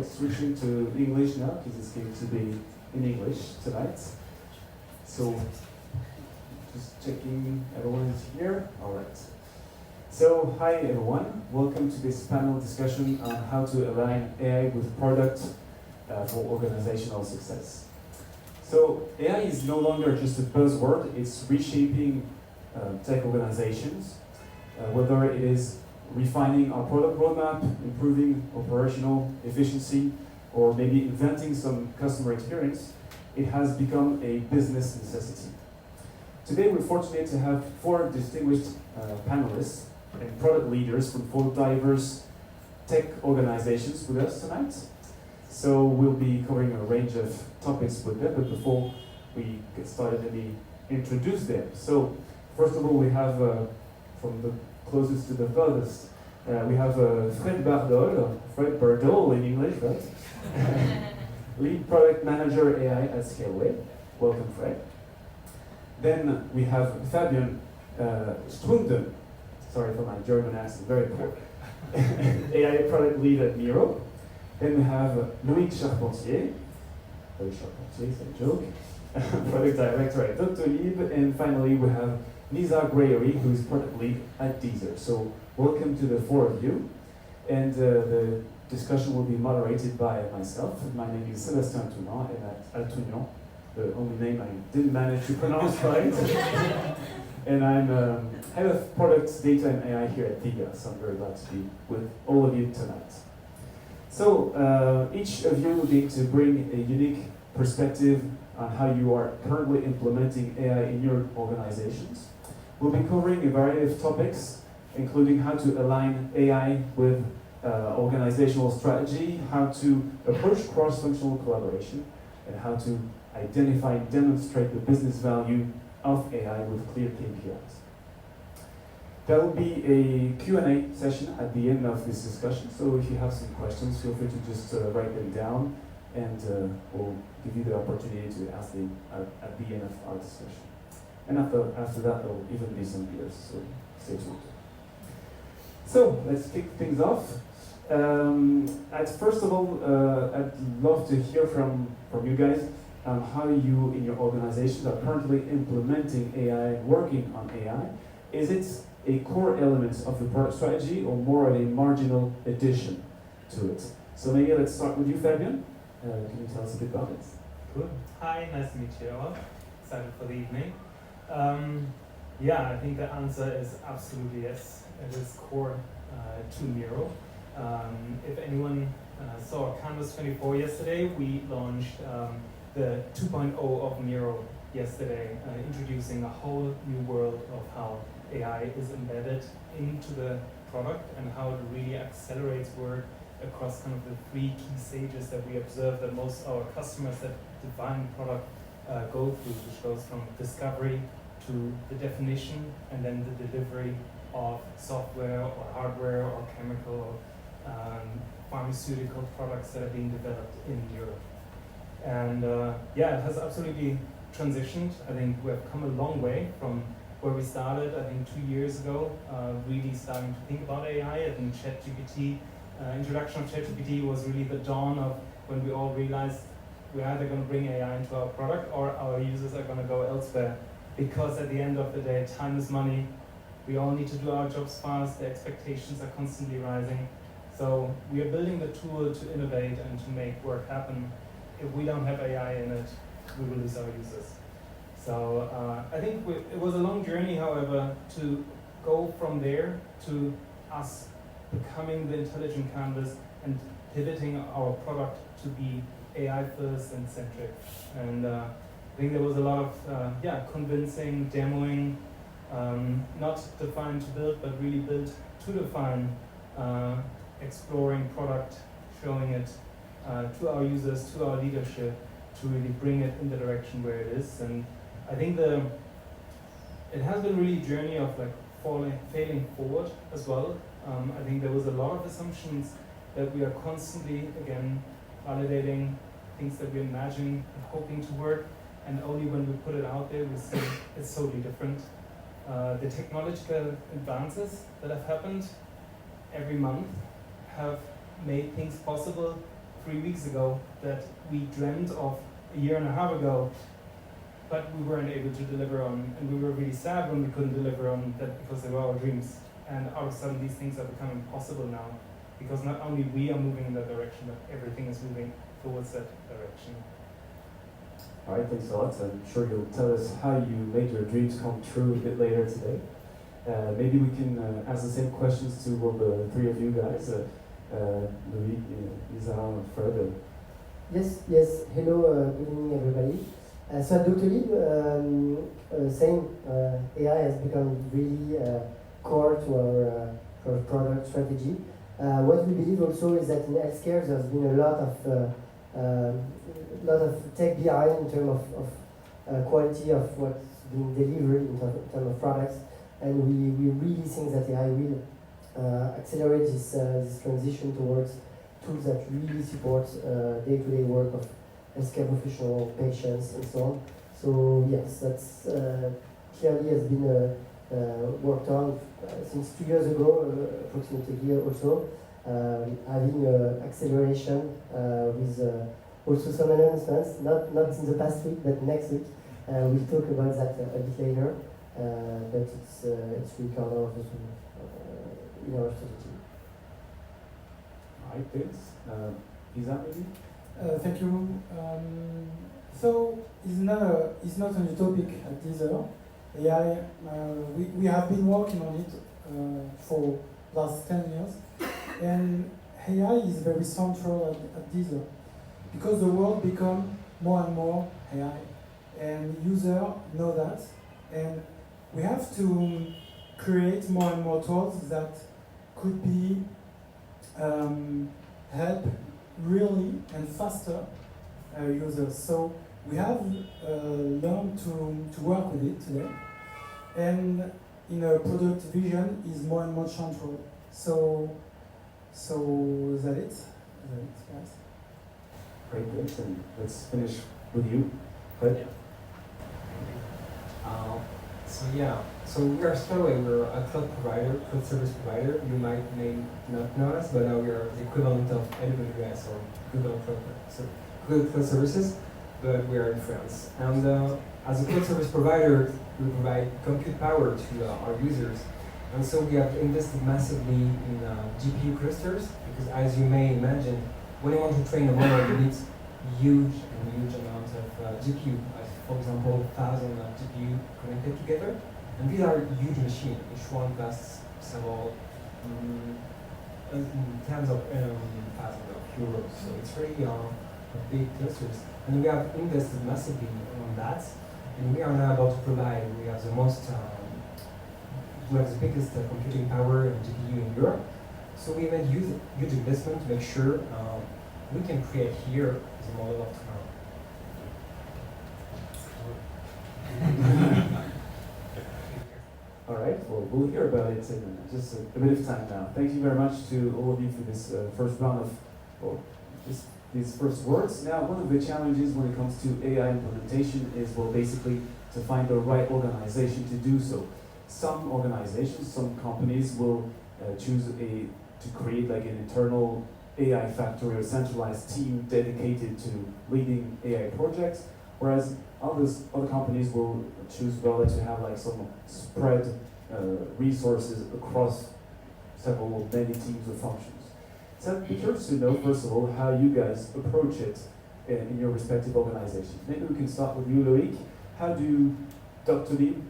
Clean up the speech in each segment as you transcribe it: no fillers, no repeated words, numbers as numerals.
switching to English now because it's going to be in English tonight. So, just checking everyone is here. All right. So, hi everyone. Welcome to this panel discussion on how to align AI with product for organizational success. So, AI is no longer just a buzzword. It's reshaping tech organizations, whether it is refining our product roadmap, improving operational efficiency, or maybe inventing some customer experience. It has become a business necessity. Today we're fortunate to have 4 distinguished panelists and product leaders from 4 diverse tech organizations with us tonight. So we'll be covering a range of topics with them, but before we get started, let me introduce them. So first of all, we have from the closest to the furthest, we have Fred Bardol in English, right? Lead Product Manager AI at Scaleway. Welcome, Fred. Then we have Fabian Strunden, sorry for my German accent, very poor. AI Product Lead at Miro. Then we have Loïc Charpentier, it's a joke, Product Director at Doctolib. And finally we have Nisa Gregory, who is Product Lead at Deezer. So welcome to the 4 of you. And the discussion will be moderated by myself. My name is Sébastien Altunian, the only name I didn't manage to pronounce right. And I'm head of product data and AI here at Thiga, so I'm very glad to be with all of you tonight. So each of you will need to bring a unique perspective on how you are currently implementing AI in your organizations. We'll be covering a variety of topics, including how to align AI with organizational strategy, how to approach cross-functional collaboration, and how to identify and demonstrate the business value of AI with clear KPIs. There will be a Q&A session at the end of this discussion, so if you have some questions, feel free to just write them down, and we'll give you the opportunity to ask them at the end of our discussion. And after that, there will even be some beers, so stay tuned. So, let's kick things off. First of all, I'd love to hear from you guys how you in your organizations are currently implementing AI, working on AI. Is it a core element of the product strategy or more of a marginal addition to it? So maybe let's start with you, Fabian. Can you tell us a bit about it? Cool. Hi, nice to meet you all. Excited for the evening. Yeah, I think the answer is absolutely yes. It is core to Miro. If anyone saw Canvas 24 yesterday, we launched the 2.0 of Miro yesterday, introducing a whole new world of how AI is embedded into the product and how it really accelerates work across kind of the 3 key stages that we observe that most of our customers that define product go through, which goes from discovery to the definition and then the delivery of software or hardware or chemical pharmaceutical products that are being developed in Europe. And yeah, it has absolutely transitioned. I think we have come a long way from where we started, I think 2 years ago, really starting to think about AI. I think ChatGPT, introduction of ChatGPT was really the dawn of when we all realized we're either going to bring AI into our product or our users are going to go elsewhere. Because at the end of the day, time is money. We all need to do our jobs fast. The expectations are constantly rising. So we are building the tool to innovate and to make work happen. If we don't have AI in it, we will lose our users. So I think it was a long journey, however, to go from there to us becoming the intelligent canvas and pivoting our product to be AI first and centric. And I think there was a lot of convincing, demoing, not define to build, but really build to define, exploring product, showing it to our users, to our leadership, to really bring it in the direction where it is. And I think it has been really a journey of like failing forward as well. I think there was a lot of assumptions that we are constantly, again, validating things that we imagine and hoping to work, and only when we put it out there, we see it's totally different. The technological advances that have happened every month have made things possible 3 weeks ago that we dreamt of a year and a half ago, but we weren't able to deliver on, and we were really sad when we couldn't deliver on that because they were our dreams. And all of a sudden these things are becoming possible now, because not only we are moving in that direction, but everything is moving towards that direction. All right, thanks a lot. I'm sure you'll tell us how you made your dreams come true a bit later today. Maybe we can ask the same questions to all the three of you guys. Louis, Lisa, and Fred. Yes. Hello, good evening, everybody. So at Doctolib, same, AI has become really core to our product strategy. What we believe also is that in healthcare there's been a lot of tech behind in terms of quality of what's being delivered in terms of products, and we really think that AI will accelerate this transition towards tools that really support day-to-day work of healthcare professional, patients, and so on. So yes, that's clearly has been worked on since 2 years ago, approximately also, having acceleration with also some announcements, not in the past week, but next week. We'll talk about that a bit later, but it's really kind of in our strategy. All right, thanks. Lisa, maybe? Thank you. So it's not on the topic at Deezer. AI, we have been working on it for last 10 years, and AI is very central at Deezer because the world become more and more AI, and users know that, and we have to create more and more tools that could be help really and faster users. So we have learned to work with it today, and in a product vision is more and more central. So is that it? Guys? Great, thanks. And let's finish with you. Fred? So we are Scaleway. We're a cloud provider, cloud service provider. You may not know us, but we are the equivalent of AWS or Google Cloud Services, but we are in France. And as a cloud service provider, we provide compute power to our users. And so we have invested massively in GPU clusters, because as you may imagine, when you want to train a model, you need huge amounts of GPU. For example, 1,000 GPU connected together. And these are huge machines. Each one costs several tens of thousands of euros. So it's really big clusters. And we have invested massively on that. And we are now about to provide, we have the biggest computing power and GPU in Europe. So we made huge investment to make sure we can create here the model of tomorrow. All right, well, we'll hear about it in just a bit of time now. Thank you very much to all of you for this first round of, these first words. Now, one of the challenges when it comes to AI implementation is, basically to find the right organization to do so. Some organizations, some companies will choose to create like an internal AI factory or centralized team dedicated to leading AI projects, whereas other companies will choose rather to have like some spread resources across many teams or functions. So I'd be curious to know, first of all, how you guys approach it in your respective organizations. Maybe we can start with you, Loic. How do Doctolib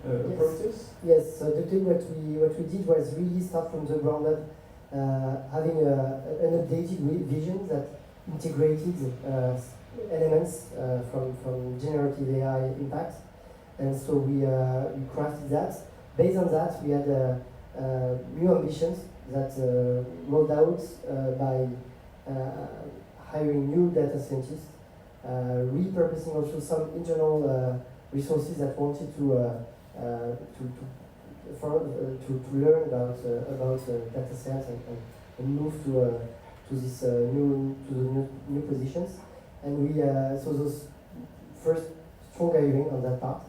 approach this? Yes, so Doctolib, what we did was really start from the ground up, having an updated vision that integrated elements from generative AI impact, and so we crafted that. Based on that, we had new ambitions that rolled out by hiring new data scientists, repurposing also some internal resources that wanted to learn about data science and move to the new positions. And we so those first strong hiring on that part.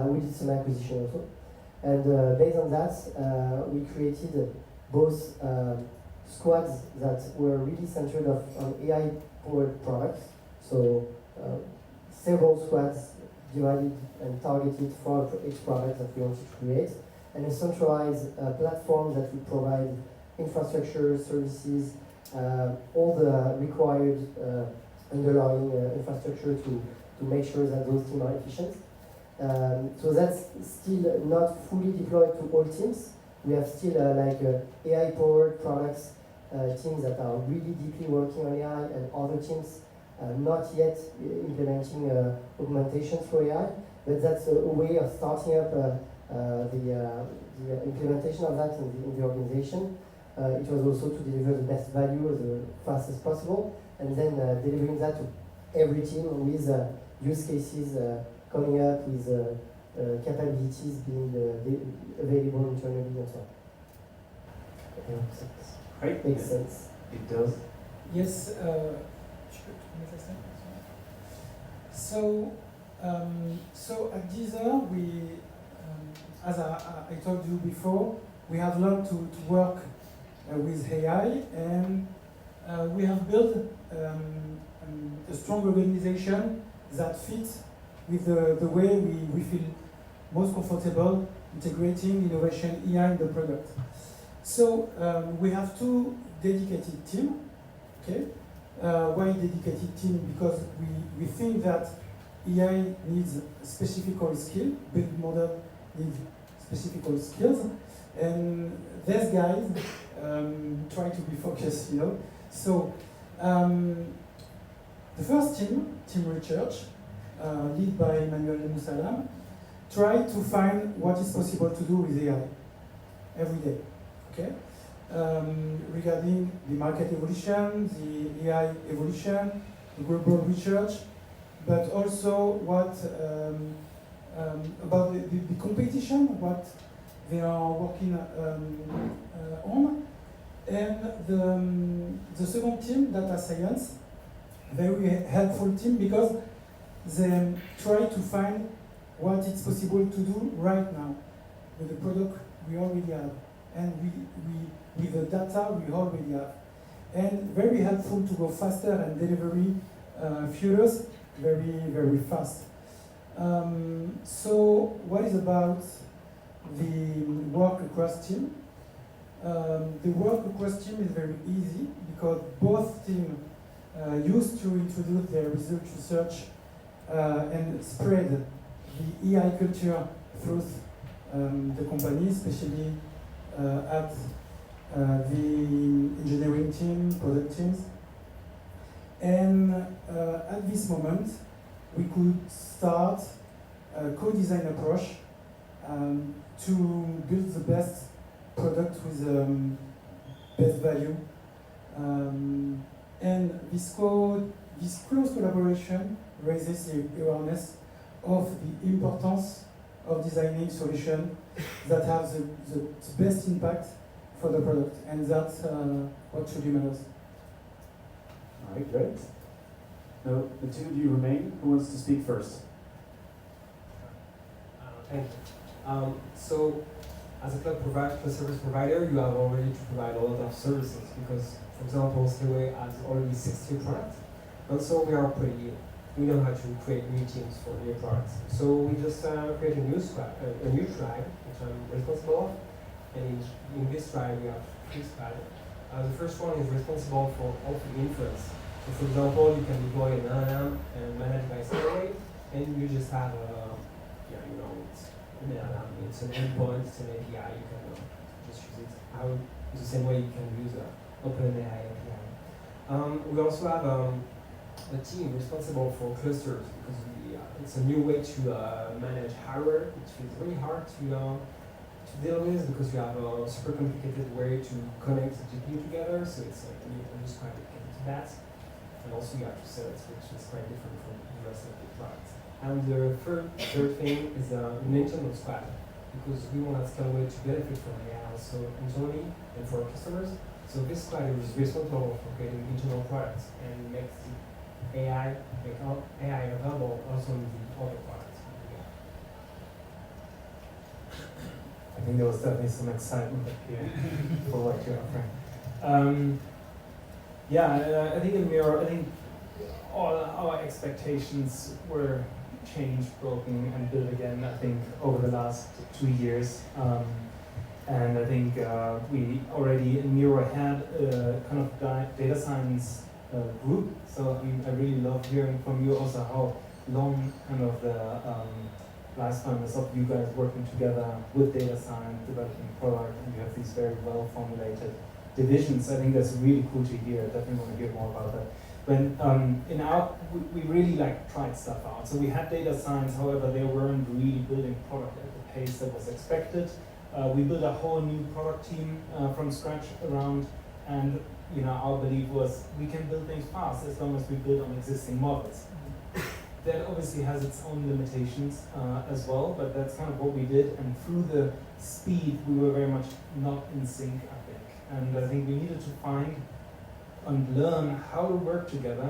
We did some acquisition also, and based on that, we created both squads that were really centered on AI-powered products. So several squads divided and targeted for each product that we wanted to create, and a centralized platform that would provide infrastructure, services, all the required underlying infrastructure to make sure that those teams are efficient. So that's still not fully deployed to all teams. We have still AI-powered products teams that are really deeply working on AI, and other teams not yet implementing augmentations for AI. But that's a way of starting up the implementation of that in the organization. It was also to deliver the best value the fastest possible, and then delivering that to every team with use cases coming up with capabilities being available internally and so on. Right? Makes sense. It does. Yes. So at Deezer, we, as I told you before, we have learned to work with AI, and we have built a strong organization that fits with the way we feel most comfortable integrating innovation AI in the product. So we have two dedicated teams. Okay, why dedicated team? Because we think that AI needs specific skill, build model needs specific skills, and these guys try to be focused, you know. So the first team research, led by Emmanuel Moussalam, try to find what is possible to do with AI every day. Okay, regarding the market evolution, the AI evolution, the global research, but also what about the competition, what they are working on, and the second team, data science, very helpful team because they try to find what it's possible to do right now with the product we already have, and we with the data we already have, and very helpful to go faster and delivery features very fast. So what is about the work across team? The work across team is very easy because both teams used to introduce their research and spread the AI culture through the company, especially at the engineering team, product teams. And at this moment, we could start a co-design approach to build the best product with best value. And this close collaboration raises the awareness of the importance of designing solutions that have the best impact for the product, and that's what truly matters. All right, great. Now, the two of you remain. Who wants to speak first? Thank you. So, as a cloud service provider, you have already to provide a lot of services because, for example, Scaleway has already 60 products. Also, we know how to create new teams for new products. So we just create a new tribe, which I'm responsible of. And in this tribe, we have 3 squads. The first one is responsible for all the inference. So for example, you can deploy an LLM and managed by Scaleway, and you just have it's an LLM, it's an endpoint, it's an API, you can just use it the same way you can use OpenAI API. We also have a team responsible for clusters because it's a new way to manage hardware, which is really hard to deal with because you have a super complicated way to connect the GPU together. So it's like you can just quite get into that, and also you have to sell it, which is quite different from the rest of the products. And the third thing is an internal squad because we want Scaleway to benefit from AI also internally and for our customers. So this squad is responsible for creating internal products and makes the AI available also in the other products. I think there was definitely some excitement up here for what you're offering. Yeah, I think in Miro, I think all our expectations were changed, broken, and built again, I think, over the last 2 years. And I think we already in Miro had a kind of data science group. So I really love hearing from you also how long kind of the lifespan is of you guys working together with data science, developing product, and you have these very well formulated divisions. I think that's really cool to hear. Definitely want to hear more about that. When in our, we really like tried stuff out. So we had data science, however, they weren't really building product at the pace that was expected. We built a whole new product team from scratch around, and our belief was we can build things fast as long as we build on existing models. That obviously has its own limitations as well, but that's kind of what we did. And through the speed, we were very much not in sync, I think. And I think we needed to find and learn how to work together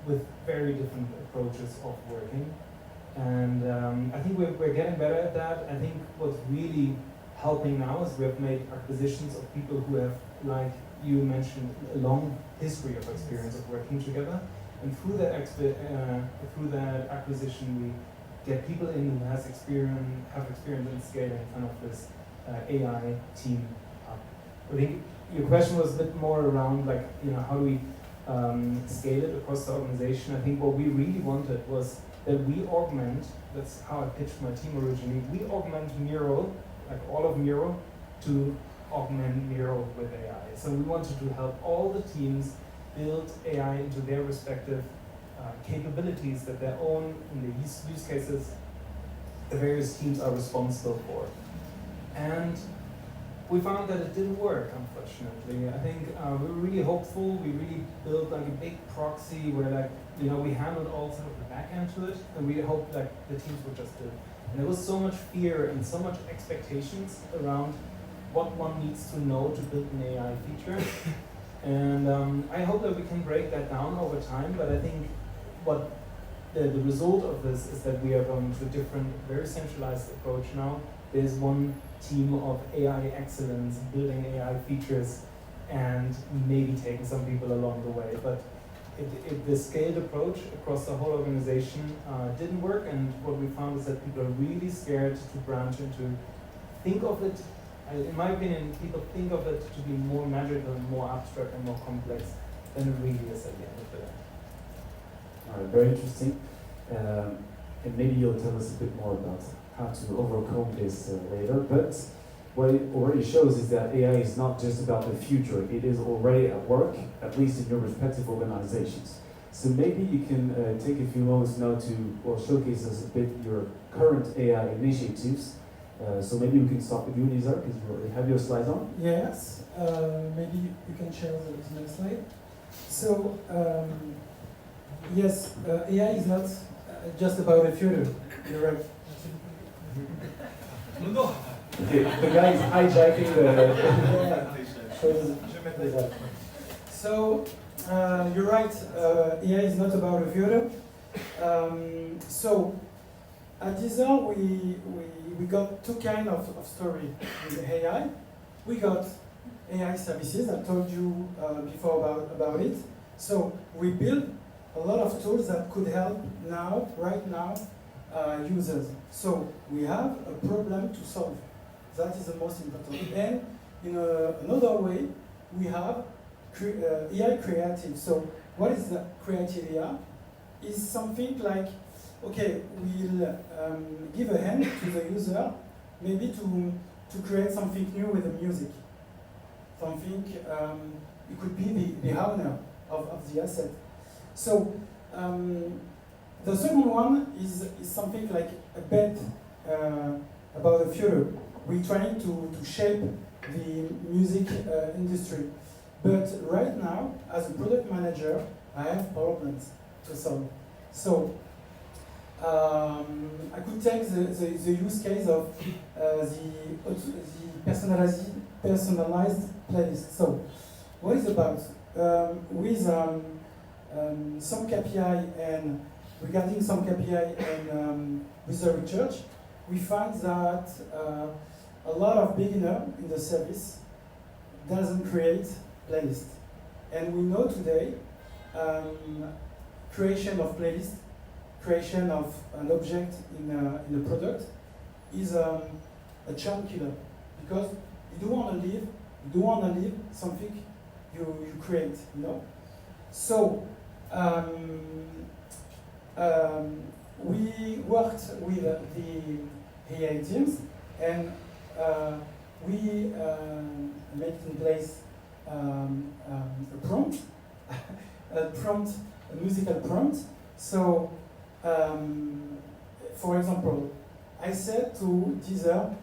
with very different approaches of working. And I think we're getting better at that. I think what's really helping now is we have made acquisitions of people who have, like you mentioned, a long history of experience of working together. And through that acquisition, we get people in who have experience in scaling kind of this AI team up. I think your question was a bit more around how do we scale it across the organization. I think what we really wanted was that we augment, that's how I pitched my team originally, we augment Miro, like all of Miro, to augment Miro with AI. So we wanted to help all the teams build AI into their respective capabilities that their own, in the use cases, the various teams are responsible for. And we found that it didn't work, unfortunately. I think we were really hopeful. We really built like a big proxy where we handled all sort of the back end to it, and we hoped the teams would just do it. And there was so much fear and so much expectations around what one needs to know to build an AI feature. And I hope that we can break that down over time, but I think what the result of this is that we are going to a different, very centralized approach now. There's one team of AI excellence building AI features and maybe taking some people along the way. But the scaled approach across the whole organization didn't work, and what we found is that people are really scared to branch into, think of it, in my opinion, people think of it to be more magical and more abstract and more complex than it really is at the end of the day. All right, very interesting. And maybe you'll tell us a bit more about how to overcome this later. But what it already shows is that AI is not just about the future. It is already at work, at least in your respective organizations. So maybe you can take a few moments now to showcase us a bit your current AI initiatives. So maybe we can start with you, Nizar, because you already have your slides on. Yes, maybe you can share the next slide. So, yes, AI is not just about the future. You're right. Okay, the guy is hijacking the... So, you're right, AI is not about the future. So, at Deezer, we got two kinds of story with AI. We got AI services, I told you before about it. So we built a lot of tools that could help right now, users. So we have a problem to solve. That is the most important. And in another way, we have AI creative. So what is the creative AI? Is something like, okay, we'll give a hand to the user, maybe to create something new with the music. Something, it could be the owner of the asset. So the second one is something like a bet about the future. We're trying to shape the music industry. But right now, as a product manager, I have problems to solve. So I could take the use case of the personalized playlist. So what is about? With some KPI and regarding some KPI and with the research, we find that a lot of beginners in the service doesn't create playlist. And we know today creation of playlist, creation of an object in a product is a churn killer, because you don't want to leave something you create, you know. So we worked with the AI teams, and we made in place a prompt, a musical prompt. So, for example, I said to Deezer,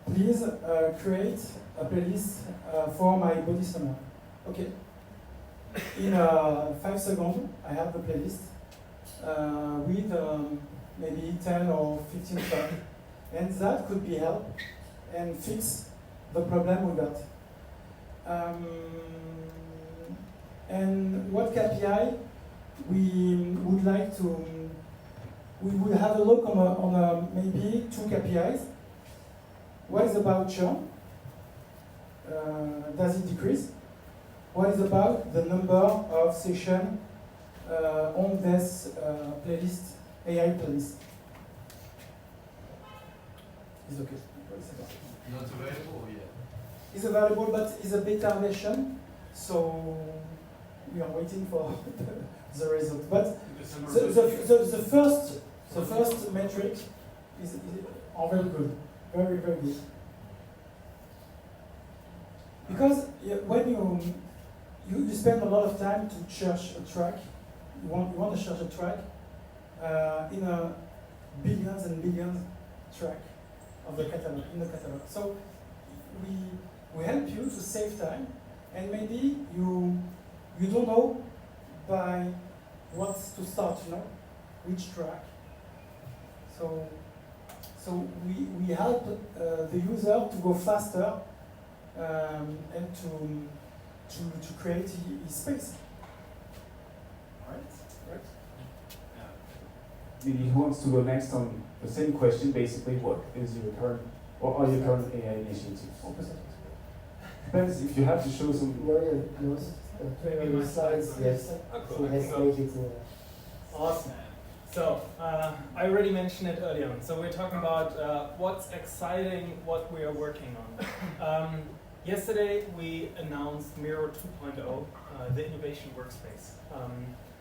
please create a playlist for my body summer. Okay. In 5 seconds, I have the playlist with maybe 10 or 15 tracks, and that could be help and fix the problem we got. And what KPI we would like to, we would have a look on maybe 2 KPIs. What is about churn? Does it decrease? What is about the number of sessions on this playlist, AI playlist? Is okay. Not available yet. It's available, but it's a beta version, so we are waiting for the result. But the first metric is very good, very good. Because when you spend a lot of time to search a track, you want to search a track in a billions and billions track of the catalog, in the catalog. So we help you to save time, and maybe you don't know by what to start, you know, which track. So we help the user to go faster and to create his space. Right? Maybe who wants to go next on the same question? Basically, what are your current AI initiatives? Depends if you have to show some. No, slides, yes. So let's make it. Awesome. So I already mentioned it earlier on. So we're talking about what's exciting, what we are working on. Yesterday we announced Miro 2.0, the innovation workspace.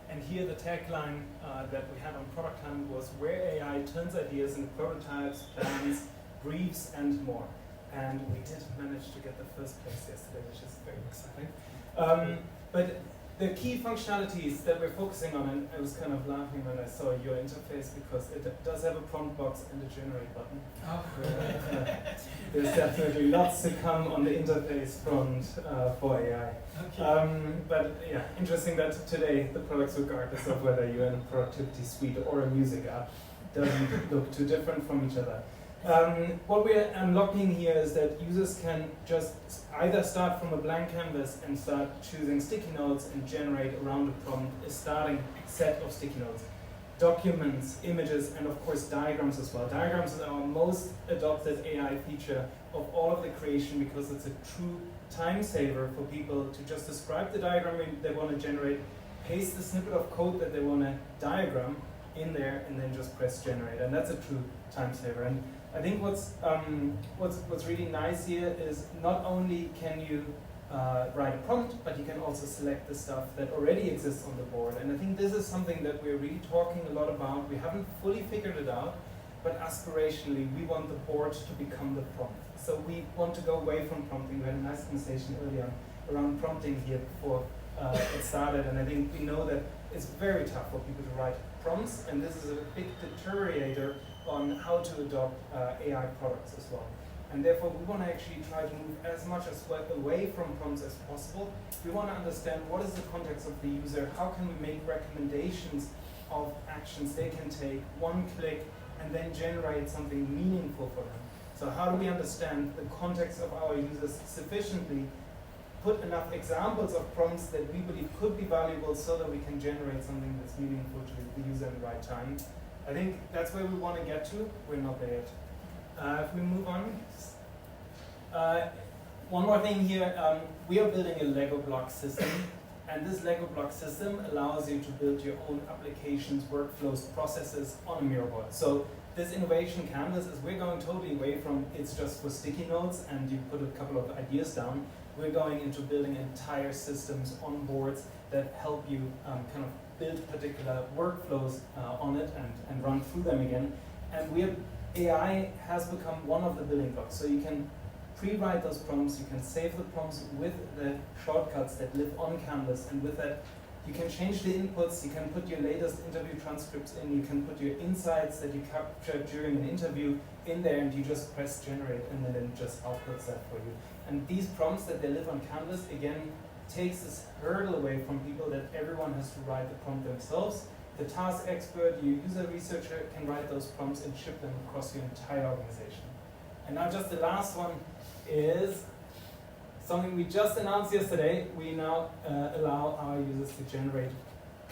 And here the tagline that we had on Product Hunt was where AI turns ideas into prototypes, plans, briefs, and more. And we did manage to get the first place yesterday, which is very exciting. But the key functionalities that we're focusing on, and I was kind of laughing when I saw your interface because it does have a prompt box and a generate button. Oh. There's definitely lots to come on the interface front for AI. Okay. But yeah, interesting that today the products, regardless of whether you're in a productivity suite or a music app, doesn't look too different from each other. What we're unlocking here is that users can just either start from a blank canvas and start choosing sticky notes and generate around the prompt a starting set of sticky notes. Documents, images, and of course diagrams as well. Diagrams is our most adopted AI feature of all of the creation because it's a true time saver for people to just describe the diagram they want to generate, paste the snippet of code that they want to diagram in there, and then just press generate. And that's a true time saver. And I think what's really nice here is not only can you write a prompt, but you can also select the stuff that already exists on the board. And I think this is something that we're really talking a lot about. We haven't fully figured it out, but aspirationally, we want the board to become the prompt. So we want to go away from prompting. We had a nice conversation earlier around prompting here before it started, and I think we know that it's very tough for people to write prompts, and this is a big deteriorator on how to adopt AI products as well. And therefore, we want to actually try to move as much as away from prompts as possible. We want to understand what is the context of the user, how can we make recommendations of actions they can take, one click, and then generate something meaningful for them. So how do we understand the context of our users sufficiently, put enough examples of prompts that we believe could be valuable so that we can generate something that's meaningful to the user in the right time. I think that's where we want to get to. We're not there yet. If we move on. one more thing here, we are building a Lego block system, and this Lego block system allows you to build your own applications, workflows, processes on a Miro board. So this innovation canvas is we're going totally away from it's just for sticky notes and you put a couple of ideas down. We're going into building entire systems on boards that help you kind of build particular workflows on it and run through them again. And AI has become one of the building blocks. So you can pre-write those prompts, you can save the prompts with the shortcuts that live on Canvas, and with that you can change the inputs, you can put your latest interview transcripts in, you can put your insights that you captured during an interview in there, and you just press generate and then it just outputs that for you. And these prompts that they live on Canvas, again, takes this hurdle away from people that everyone has to write the prompt themselves. The task expert, your user researcher can write those prompts and ship them across your entire organization. And now just the last one is something we just announced yesterday. We now allow our users to generate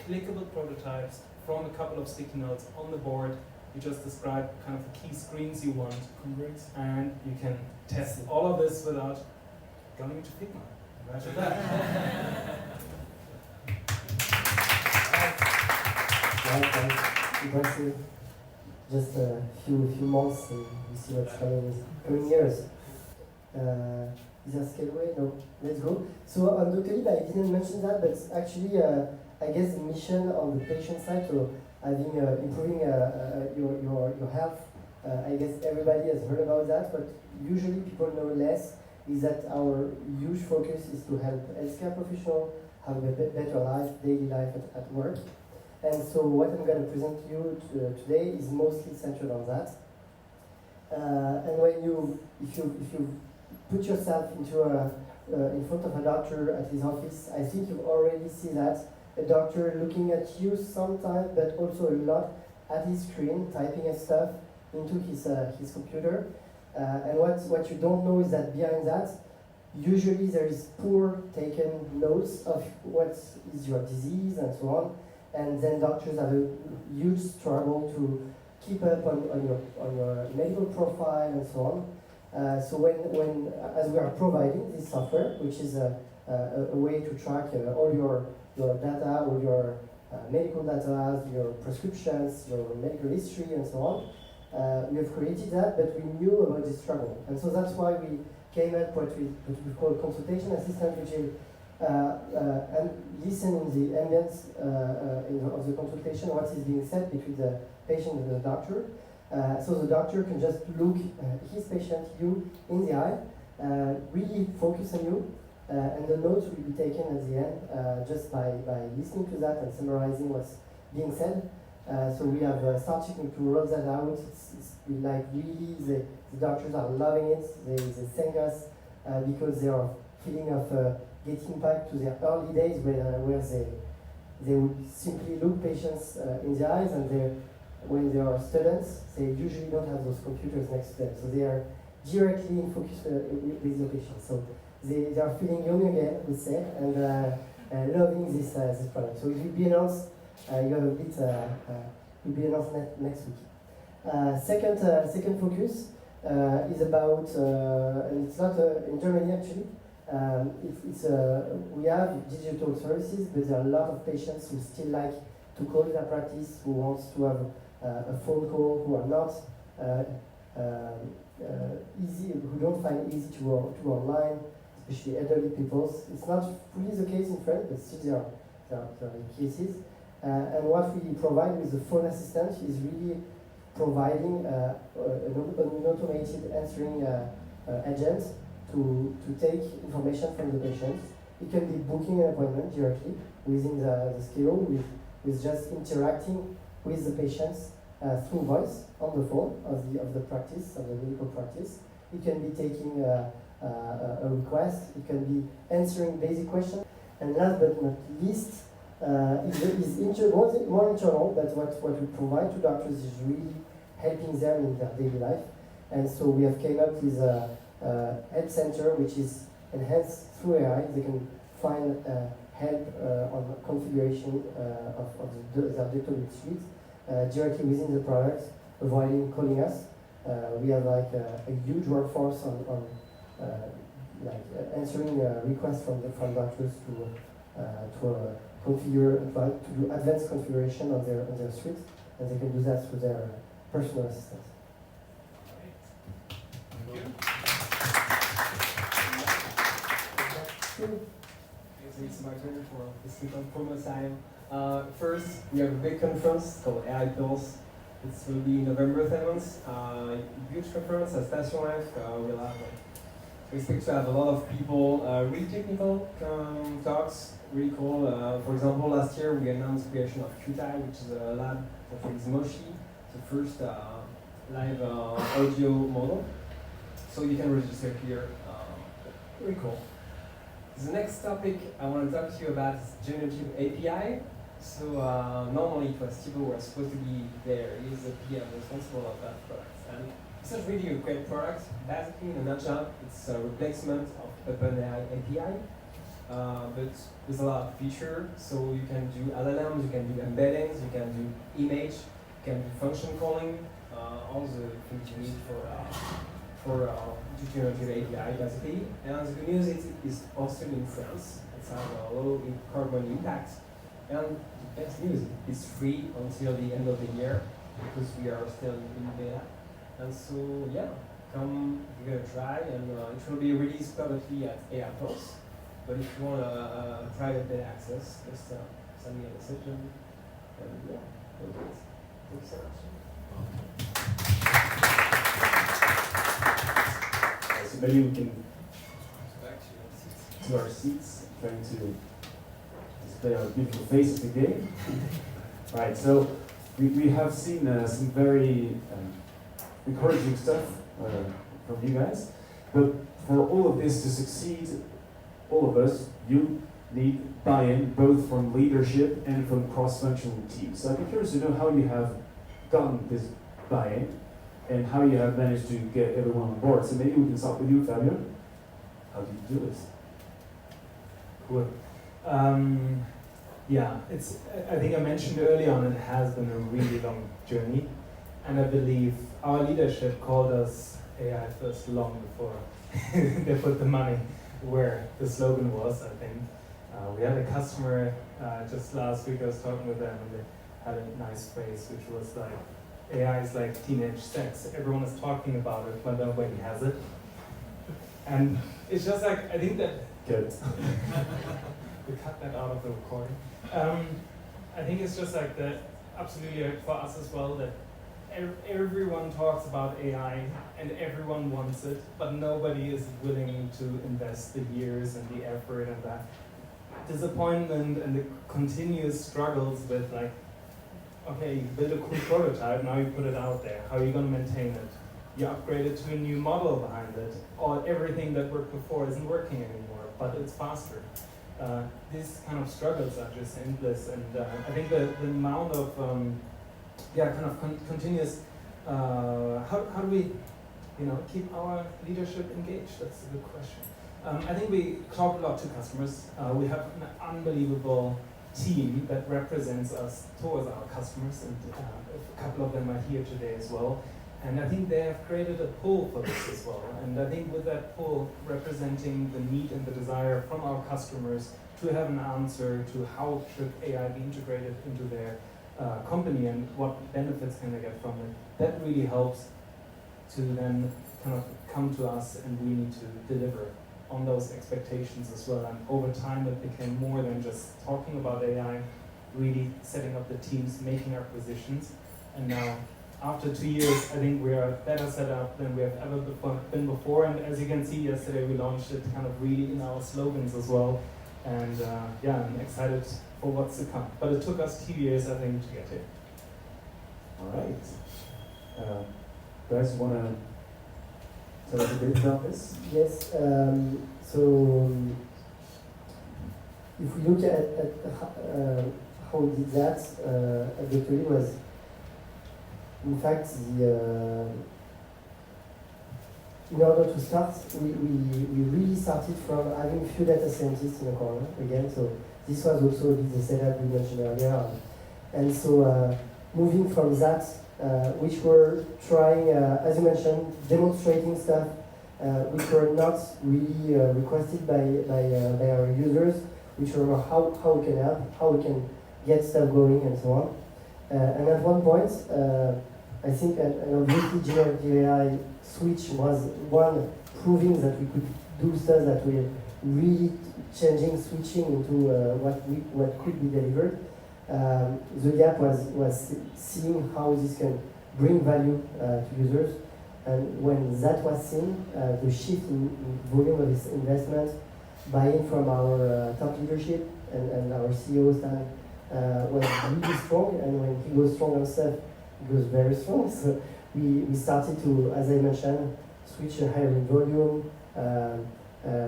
clickable prototypes from a couple of sticky notes on the board. You just describe kind of the key screens you want. Congrats. And you can test all of this without going to Figma. Imagine that. Impressive. Just a few months and we see what's coming years. Is there Scaleway? No. Let's go. So on Doctolib, I didn't mention that, but actually, I guess the mission on the patient side, so having improving your health. I guess everybody has heard about that, but usually people know less. Is that our huge focus is to help healthcare professionals have a better life, daily life at work. And so what I'm going to present to you today is mostly centered on that. And if you put yourself into in front of a doctor at his office, I think you already see that a doctor looking at you sometimes, but also a lot at his screen, typing and stuff into his computer. And what you don't know is that behind that, usually there is poor taken notes of what is your disease and so on. And then doctors have a huge struggle to keep up on your medical profile and so on. So when as we are providing this software, which is a way to track all your data, all your medical data, your prescriptions, your medical history, and so on, we have created that, but we knew about this struggle, and so that's why we came up what we call consultation assistant, which is and listen in the ambience of the consultation, what is being said between the patient and the doctor. So the doctor can just look his patient, you, in the eye, really focus on you, and the notes will be taken at the end just by listening to that and summarizing what's being said. So we have started to roll that out. It's like really, the doctors are loving it. They thank us because they are feeling of getting back to their early days where they would simply look patients in the eyes, and when they are students, they usually don't have those computers next to them. So they are directly in focus with the patients. So they are feeling young again, we say, and loving this product. So it will be announced. You have a bit. Will be announced next week. Second focus is about, and it's not in Germany actually. We have digital services, but there are a lot of patients who still like to call their practice, who wants to have a phone call, who are not easy, who don't find it easy to online, especially elderly people. It's not fully the case in France, but still there are cases. And what we provide with the phone assistant is really providing an automated answering agent to take information from the patient. It can be booking an appointment directly within the Scaleway with just interacting with the patients through voice on the phone of the practice, of the medical practice. It can be taking a request. It can be answering basic questions. And last but not least, more internal, but what we provide to doctors is really helping them in their daily life. And so we have came up with a help center which is enhanced through AI. They can find help on configuration of the Doctolib suite directly within the product, avoiding calling us. We have like a huge workforce on answering requests from doctors to configure, to do advanced configuration on their suite, and they can do that through their personal assistant. Thank you. It's my turn for the second promo time. First, we have a big conference called AI Pulse. It's will be November 7th. Huge conference at Station F. We'll have we expect to have a lot of people, really technical talks, really cool. For example, last year we announced creation of QTI, which is a lab that uses Moshi, the first live audio model. So you can register here. Really cool. The next topic I want to talk to you about is generative API. So normally it was Thiga who was supposed to be there. He's the PM responsible of that product. And it's not really a great product. Basically, in a nutshell, it's a replacement of OpenAI API. But there's a lot of features. So you can do LLMs, you can do embeddings, you can do image, you can do function calling, all the things you need for generative API, basically. And the good news is it's hosted in France. It's has a low carbon impact. And the best news, it's free until the end of the year because we are still in beta. And so, yeah, come give it a try, and it will be released publicly at AI Pulse. But if you want a private beta access, just send me a message, and yeah, we'll do it. Thank you so much. So maybe we can Back to to our seats, trying to display our beautiful face of the game. Right, so we have seen some very encouraging stuff from you guys, but for all of this to succeed, all of us, you need buy-in both from leadership and from cross-functional teams. So I'd be curious to know how you have gotten this buy-in and how you have managed to get everyone on board. So maybe we can start with you, Fabian. How did you do this? Cool. Yeah, it's. I think I mentioned early on it has been a really long journey, and I believe our leadership called us AI first long before they put the money where the slogan was. I think we had a customer just last week. I was talking with them, and they had a nice phrase which was like, "AI is like teenage sex. Everyone is talking about it, but nobody has it." And it's just like I think that. Good. We cut that out of the recording. I think it's just like that, absolutely for us as well, that everyone talks about AI and everyone wants it, but nobody is willing to invest the years and the effort and that disappointment and the continuous struggles with like, okay, you build a cool prototype, now you put it out there. How are you going to maintain it? You upgrade it to a new model behind it, or everything that worked before isn't working anymore, but it's faster. These kind of struggles are just endless, and I think the amount of continuous. How do we, keep our leadership engaged? That's a good question. I think we talk a lot to customers. We have an unbelievable team that represents us towards our customers, and a couple of them are here today as well. And I think they have created a pull for this as well. And I think with that pull representing the need and the desire from our customers to have an answer to how should AI be integrated into their company and what benefits can they get from it, that really helps to then kind of come to us, and we need to deliver on those expectations as well. And over time it became more than just talking about AI, really setting up the teams, making acquisitions, and now after 2 years, I think we are better set up than we have ever been before. And as you can see, yesterday we launched it kind of really in our slogans as well. And I'm excited for what's to come. But it took us 2 years, I think, to get here. All right. Guys, want to tell us a bit about this? Yes. So if we look at how we did that, at Doctolib was, in fact, in order to start, we really started from having few data scientists in the corner again. So this was also the setup we mentioned earlier, and so moving from that, which were trying, as you mentioned, demonstrating stuff which were not really requested by our users, which were how we can help, how we can get stuff going, and so on. And at one point, I think, and obviously generative AI switch was one proving that we could do stuff that were really switching into what could be delivered. The gap was seeing how this can bring value to users. And when that was seen, the shift in volume of this investment, buy-in from our top leadership and our CEO Stan was really strong. And when he goes strong on stuff, he goes very strong. So we started to, as I mentioned, switch a hiring volume,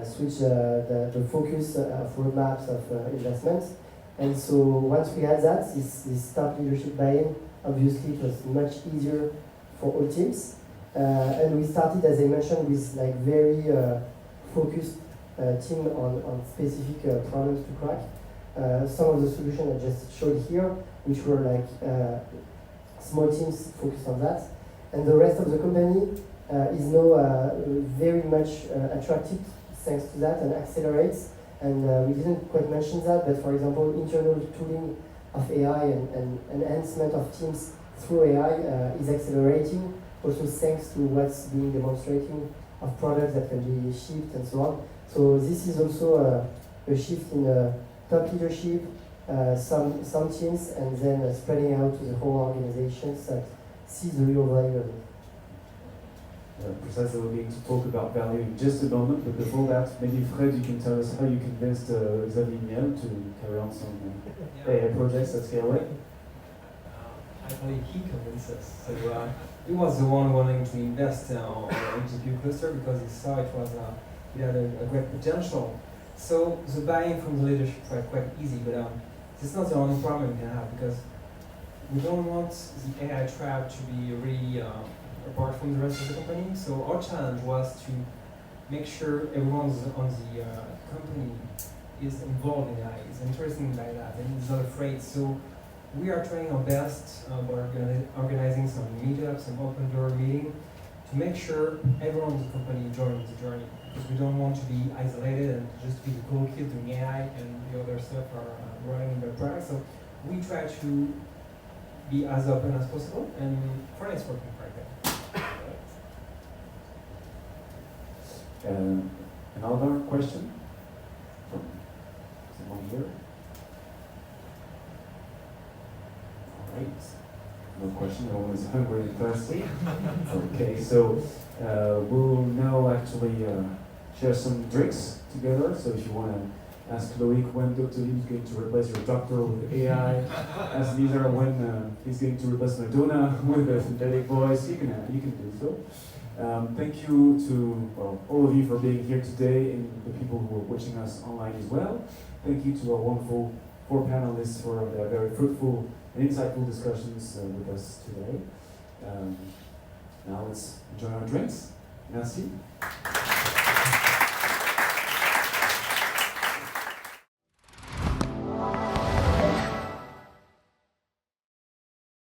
switch the focus of roadmaps of investments. And so once we had that, this top leadership buy-in, obviously it was much easier for all teams. And we started, as I mentioned, with like very focused team on specific problems to crack. Some of the solutions I just showed here, which were like small teams focused on that. And the rest of the company is now very much attracted thanks to that and accelerates. And we didn't quite mention that, but for example, internal tooling of AI and enhancement of teams through AI is accelerating, also thanks to what's being demonstrating of products that can be shipped and so on. So this is also a shift in top leadership, some teams, and then spreading out to the whole organizations that see the real value of it. Precisely, we're going to talk about value in just a moment, but before that, maybe Fred, you can tell us how you convinced Xavier Niel to carry on some AI projects at Scaleway. Actually, he convinced us. So he was the one wanting to invest on a GPU cluster because he saw it had a great potential. So the buy-in from the leadership was quite easy, but it's not the only problem we can have because we don't want the AI trap to be really apart from the rest of the company. So our challenge was to make sure everyone on the company is involved in AI, is interested by that, and is not afraid. So we are trying our best by organizing some meetups, some open door meeting, to make sure everyone in the company joins the journey. Because we don't want to be isolated and just be the cool kid doing AI and the other stuff are running their products. So we try to be as open as possible, and for now it's working quite well. Another question from someone here. All right. No question. No one is hungry and thirsty. Okay, so we'll now actually share some drinks together. So if you want to ask Loic when Doctolib is going to replace your doctor with AI, ask Deezer when he's going to replace Madonna with a synthetic voice, you can do so. Thank you to all of you for being here today and the people who are watching us online as well. Thank you to our wonderful 4 panelists for their very fruitful and insightful discussions with us today. Now let's enjoy our drinks. Merci.